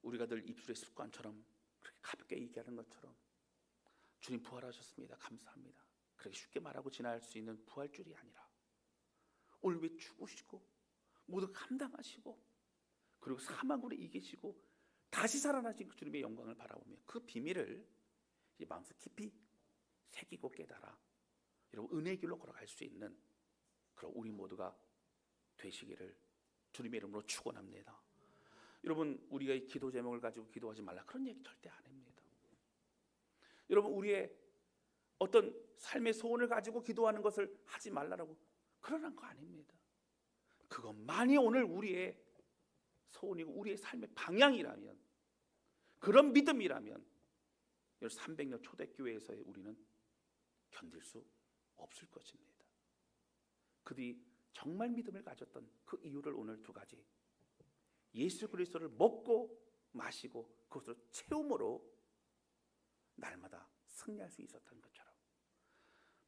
우리가 늘 입술의 습관처럼 그렇게 가볍게 얘기하는 것처럼 주님 부활하셨습니다, 감사합니다, 그렇게 쉽게 말하고 지나갈 수 있는 부활줄이 아니라 오늘 왜 죽으시고 모두 감당하시고 그리고 사망으로 이기시고 다시 살아나신 그 주님의 영광을 바라보며 그 비밀을 이 마음속 깊이 새기고 깨달아 여러분 은혜의 길로 걸어갈 수 있는 그런 우리 모두가 되시기를 주님의 이름으로 축원합니다. 여러분, 우리가 이 기도 제목을 가지고 기도하지 말라 그런 얘기 절대 안 합니다. 여러분, 우리의 어떤 삶의 소원을 가지고 기도하는 것을 하지 말라라고 그러는 거 아닙니다. 그것만이 오늘 우리의 소원이고 우리의 삶의 방향이라면, 그런 믿음이라면 300년 초대교회에서의 우리는 견딜 수 없을 것입니다. 그들이 정말 믿음을 가졌던 그 이유를 오늘 두 가지, 예수 그리스도를 먹고 마시고 그것으로 채움으로 날마다 승리할 수 있었던 것처럼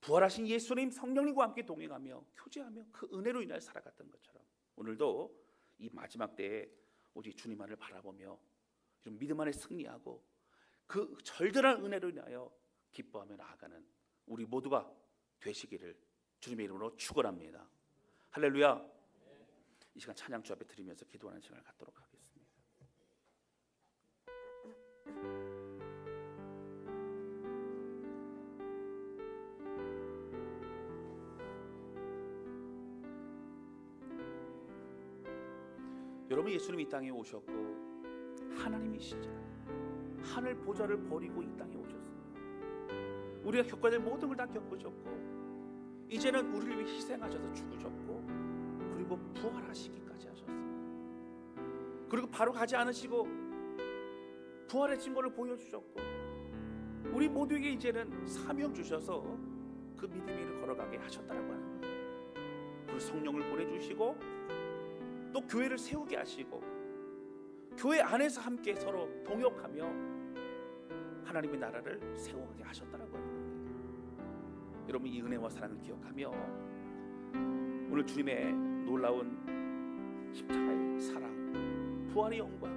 부활하신 예수님 성령님과 함께 동행하며 교제하며 그 은혜로 인하여 살아갔던 것처럼 오늘도 이 마지막 때에 오직 주님만을 바라보며 이런 믿음 안에 승리하고 그 절대한 은혜로 인하여 기뻐하며 나아가는 우리 모두가 되시기를 주님의 이름으로 축원합니다. 할렐루야. 이 시간 찬양 주 앞에 드리면서 기도하는 시간을 갖도록 하겠습니다. 여러분, 예수님 이 땅에 오셨고 하나님이시잖아요. 하늘 보좌를 버리고 이 땅에 오셨습니다. 우리가 겪어야 될 모든 걸 다 겪으셨고 이제는 우리를 위해 희생하셔서 죽으셨고 그리고 부활하시기까지 하셨어요. 그리고 바로 가지 않으시고 부활의 증거를 보여주셨고 우리 모두에게 이제는 사명 주셔서 그 믿음의 길을 걸어가게 하셨다라고 하는 거예요. 그리고 성령을 보내주시고 또 교회를 세우게 하시고 교회 안에서 함께 서로 동역하며 하나님의 나라를 세워가게 하셨다라고 하는 겁니다. 여러분, 이 은혜와 사랑을 기억하며 오늘 주님의 놀라운 십자가의 사랑, 부활의 영광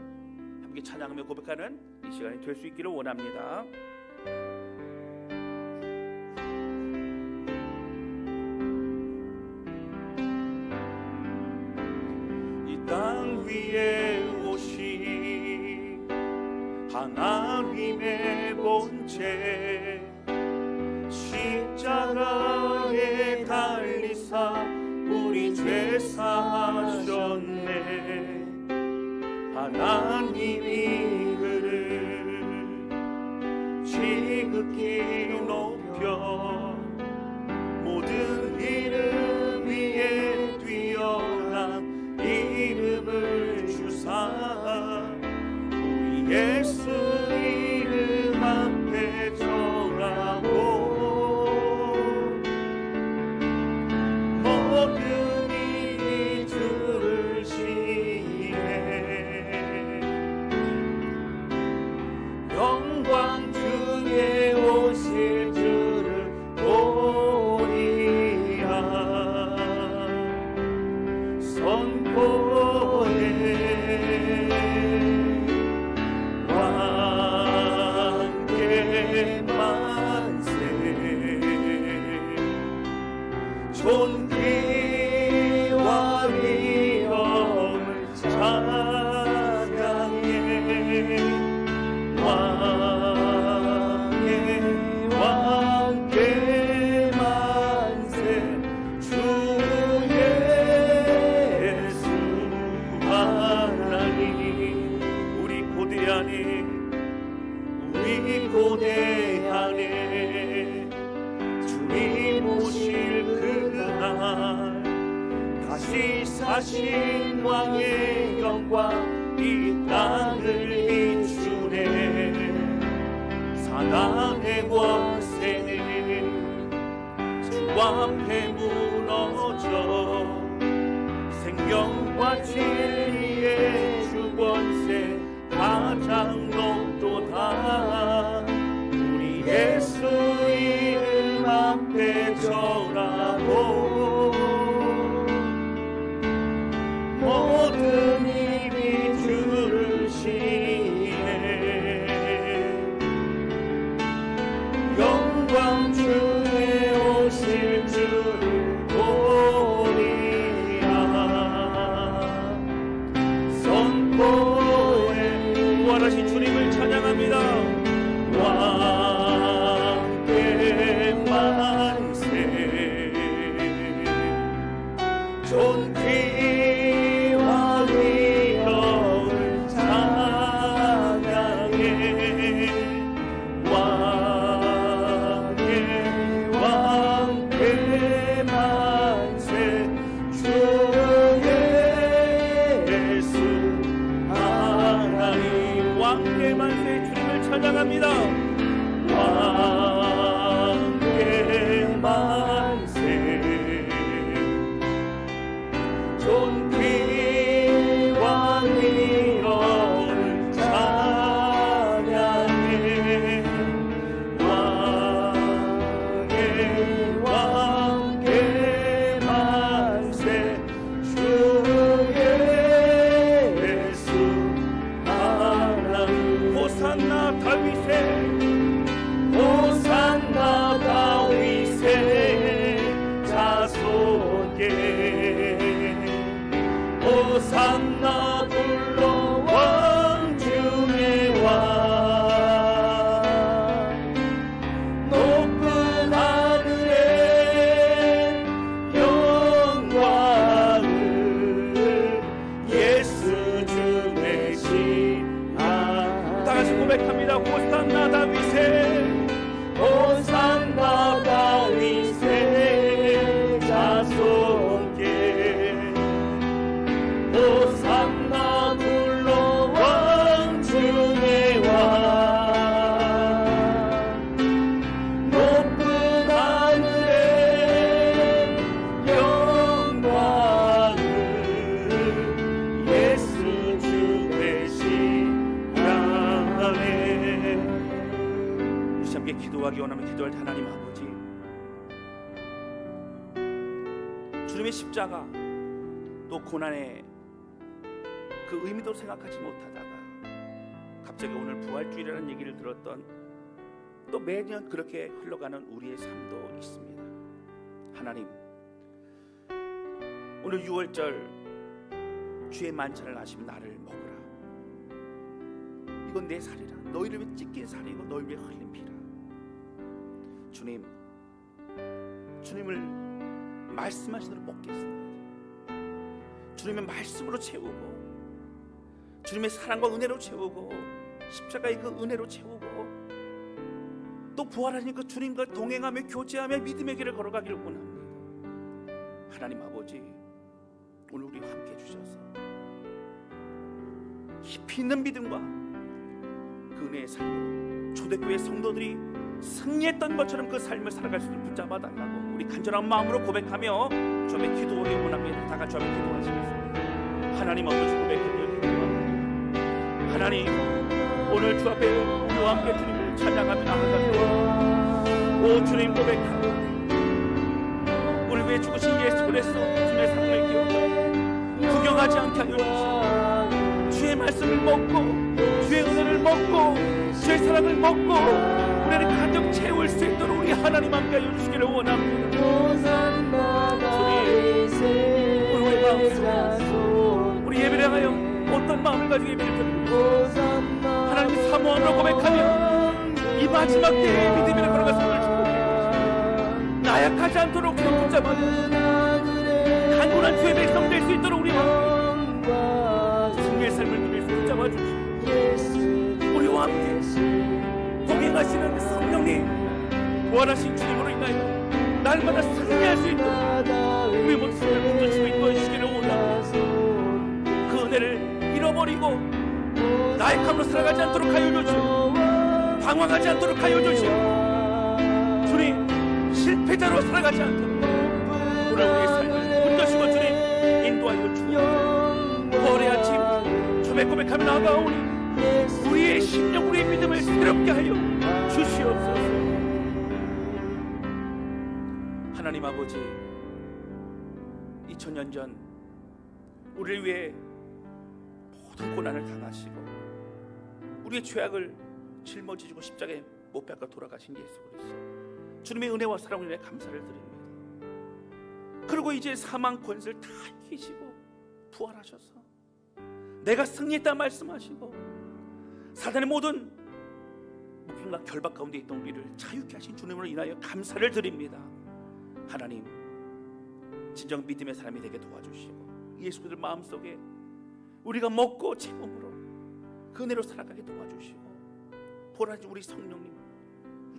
함께 찬양하며 고백하는 이 시간이 될 수 있기를 원합니다. 이 땅 위에 오신 하나님의 본체 십자가에 달리사 우리 죄 사하셨네. 하나님이 그를 지극히 높여 모든 이름 위에 뛰어난 이름을 주사 우리 예수 이름 앞에 절하고 모든 이 주를 시해 영광 중에 오실 주를 보리라 선포해 왕께 만세 존귀와 위엄을 찬양해 왕께 만세 주 예수 하나님 우리 고대 안에 주님 오실 그날 다시 사신 왕의 영광 이 땅을 비추네. 사단의 권세는 주 앞에 무너져 생명과 진리의 주 권세 다 이상 높도다. 우리 예수 이름 앞에 절하고 모든 입이 주를 시인해. 영광 주에 오실 줄을 보리라. 선포해 부활하신 주님을 찬양합니다. 왕께 만세. 존귀와 위엄을 찬양해. 왕께 만세. 주 예수 하나님. 왕께 만세. 주님을 찬양합니다. 왕께 만세. 존귀와 위엄을 찬양해. 왕께 만세. 주 예수 하나님. 호산나 다윗의 호산나 다윗의 자손께 호산나 불러 왕중의 왕. 높은 하늘에 영광을 예수 주 되시나. 다같이 고백합니다. 호산나 다윗의 호산나 다윗의 자손께 호산나 불러 왕중의 왕. 높은 하늘에 영광을 예수 주 되시나네. 우리 함께 기도하기 원하면 기도할 하나님 아버지, 주님의 십자가 또 고난의 그 의미도 생각하지 못하다가 갑자기 오늘 부활주일이라는 얘기를 들었던, 또 매년 그렇게 흘러가는 우리의 삶도 있습니다. 하나님, 오늘 6월절 주의 만찬을 하시면 나를 먹으라. 이건 내 살이라. 너희를 위해 찢긴 살이고 너희를 위해 흘린 피라. 주님, 주님을 말씀하신 대로 먹겠습니다. 주님의 말씀으로 채우고 주님의 사랑과 은혜로 채우고 십자가의 그 은혜로 채우고 또 부활하신 그 주님과 동행하며 교제하며 믿음의 길을 걸어가기를 원합니다. 하나님 아버지, 오늘 우리와 함께 해주셔서 깊이 있는 믿음과 그 은혜의 삶으로 초대교회 성도들이 승리했던 것처럼 그 삶을 살아갈 수 있도록 붙잡아 달라고 우리 간절한 마음으로 고백하며 주 앞에 기도하기 원합니다. 다 같이 주 앞에 기도하시겠습니다. 하나님 아버지, 고백합니다. 하나님, 오늘 주 앞에 우리와 함께 주님을 찬양하며 나아갑니다. 오 주님, 고백합니다. 우리 위해 죽으신 예수 그리스도 주님의 사랑을 기억하고 구경하지 않게 하여 주시고 주의 말씀을 먹고 주의 은혜를 먹고 주의 사랑을 먹고 우리를 가득 채울 수 있도록 우리 하나님 함께 하여 주시기를 원합니다. 주님, 우리 마음 우리 예배를 하여 어떤 마음을 가지고 예배를 드립니다. 하나님 사모함으로 고백하며 이 마지막 때에 믿음으로 걸어가서 축복해 주시고 나약하지 않도록 붙잡아 간구한 주의 백성 될 수 있도록 우리와 승리의 삶을 누릴 수 붙잡아 주시고 우리와 함께 동행하시는 성령님, 부활하신 주님으로 인하여 날마다 승리할 수 있도록 우리 모습을 붙드시고 인도하시기를 원합니다. 그 은혜를 잃어버리고 나약함으로 살아가지 않도록 하여 주시오. 방황하지 않도록 하여 주시오. 주님, 실패자로 살아가지 않도록 오늘 우리의 삶을 붙드시고 주님 인도하여 주시오. 부활의 아침 고백하며 나아가오니 우리의 우리의 심령, 우리의 믿음을 새롭게 하여 주시옵소서. 하나님 아버지, 2000년 전 우리를 위해 모든 고난을 당하시고 우리의 죄악을 짊어지시고 십자가에 못 박아 돌아가신 예수 그리스도, 주님의 은혜와 사랑으로 인해 감사를 드립니다. 그리고 이제 사망 권세를 다 이기시고 부활하셔서 내가 승리했다 말씀하시고 사단의 모든 묶임과 결박 가운데 있던 우리를 자유케 하신 주님으로 인하여 감사를 드립니다. 하나님, 진정 믿음의 사람이 되게 도와주시고 예수 그리스도 마음속에 우리가 먹고 제 몸으로 그 은혜로 살아가게 도와주시고 보라지 우리 성령님,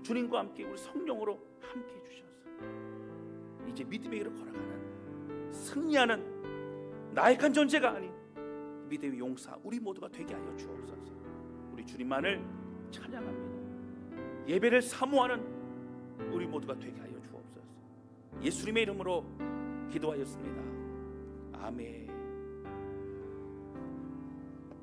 주님과 함께 우리 성령으로 함께 해주셔서 이제 믿음의 길을 걸어가는 승리하는 나약한 존재가 아닌 믿음의 용사 우리 모두가 되게 하여 주옵소서. 우리 주님만을 찬양합니다. 예배를 사모하는 우리 모두가 되게 하여 주옵소서. 예수님의 이름으로 기도하였습니다. 아멘.